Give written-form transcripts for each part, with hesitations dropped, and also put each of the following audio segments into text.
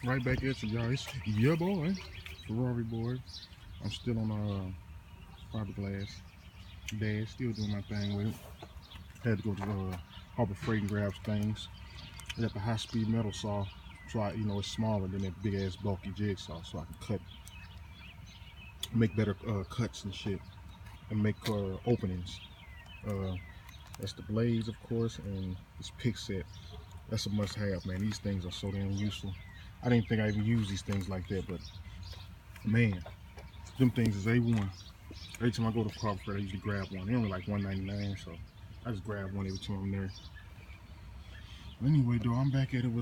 Right back at you guys. Yeah, boy. Ferrari boy. I'm still on fiberglass dash, still doing my thing with it. Had to go to Harbor Freight and grab things. I got the high-speed metal saw, so it's smaller than that big-ass bulky jigsaw, so I can make better cuts and shit, and make openings. Uh, that's the blades, of course, and this pick set. That's a must-have, man. These things are so damn useful. I didn't think I even use these things like that, but man, them things is A1. Every time I go to Harbor Freight, I usually grab one. They're only like $1.99, so I just grab one every time I'm there. Anyway, though, I'm back at it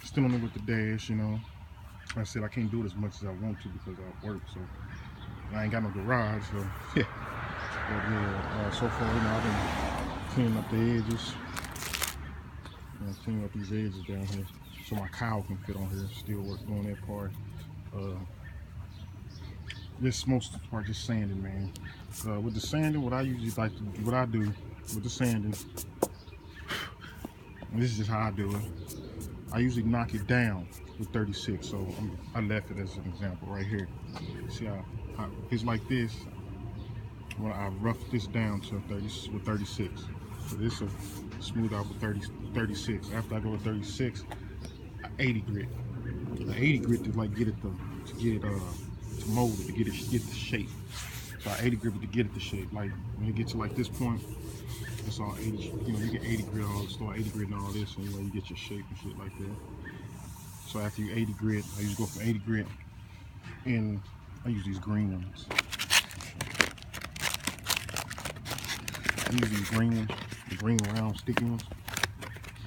still on it with the dash, Like I said, I can't do it as much as I want to because I work, so I ain't got no garage, so yeah. But yeah, so far, I've been cleaning up the edges. Cleaning up these edges down here so my cow can fit on here. Still doing that part. This most of the part just sanding, man. With the sanding, what I usually like to do, what I do with the sanding, and this is just how I do it. I usually knock it down with 36. So I left it as an example right here. See how it's like this. When I rough this down to 36. So this will smooth out with 36. After I go with 36, 80 grit. The 80 grit to like get it to mold it, to get the shape. So 80 grit to get it the shape. Like when it gets to like this point, it's all 80. You get 80 grit, start 80 grit and all this, and you get your shape and shit like that. So after you 80 grit, I usually go from 80 grit, and I use these green ones. I use these green ones, the green round sticky ones,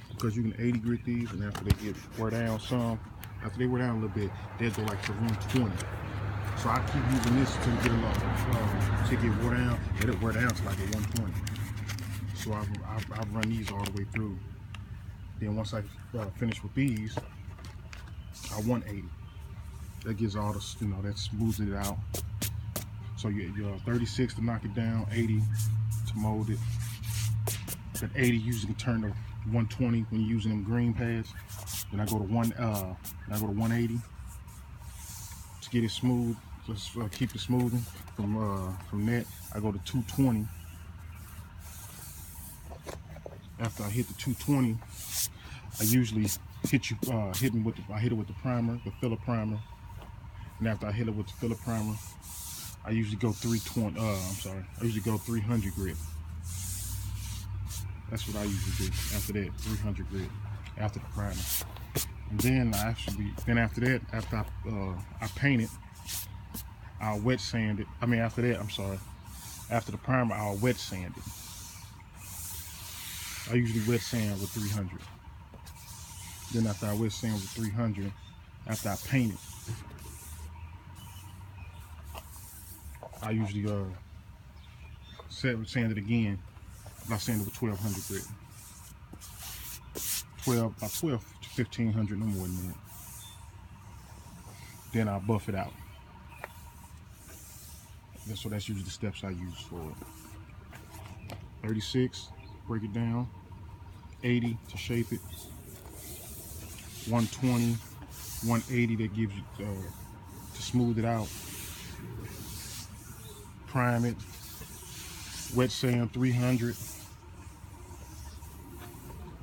because you can 80 grit these, and after they get wear down after they wear down a little bit, they'll go like to 120. So I keep using this to get a lot to get wear down. Let it wear down to like a 120. So I run these all the way through. Then once I finish with these, I 180. That gives all the that smooths it out. So you're 36 to knock it down, 80 to mold it. That 80 usually can turn to 120 when you're using them green pads. Then I go to 180 to get it smooth. Just keep it smoothing. From that, I go to 220. After I hit the 220, I usually hit it with the primer, the filler primer. And after I hit it with the filler primer, I usually go 320. I usually go 300 grit. That's what I usually do. After that, 300 grit. After the primer, and then after that, after I paint it, I'll wet sand it. After that, after the primer, I'll wet sand it. I usually wet sand with 300. Then after I wet sand with 300, after I paint it, I usually sand it again. I sand it with 1200 grit. About 12 to 1500, no more than that. Then I'll buff it out. So that's usually the steps I use for it. 36, break it down. 80 to shape it. 120, 180 that gives you to smooth it out. Prime it. Wet sand 300.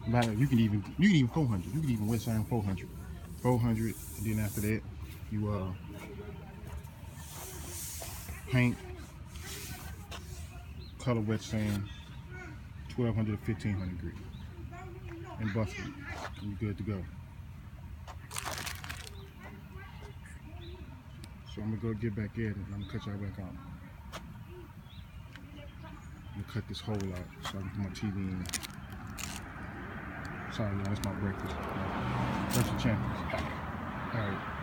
You can even 400. You can even wet sand 400. 400, and then after that, you paint, color wet sand 1200 to 1500 grit, and buff it, and you're good to go. So I'm gonna go get back at it, and I'm gonna cut y'all back on. I'm gonna cut this hole out so I can put my TV in. Sorry, y'all, that's my breakfast. That's the champions. All right.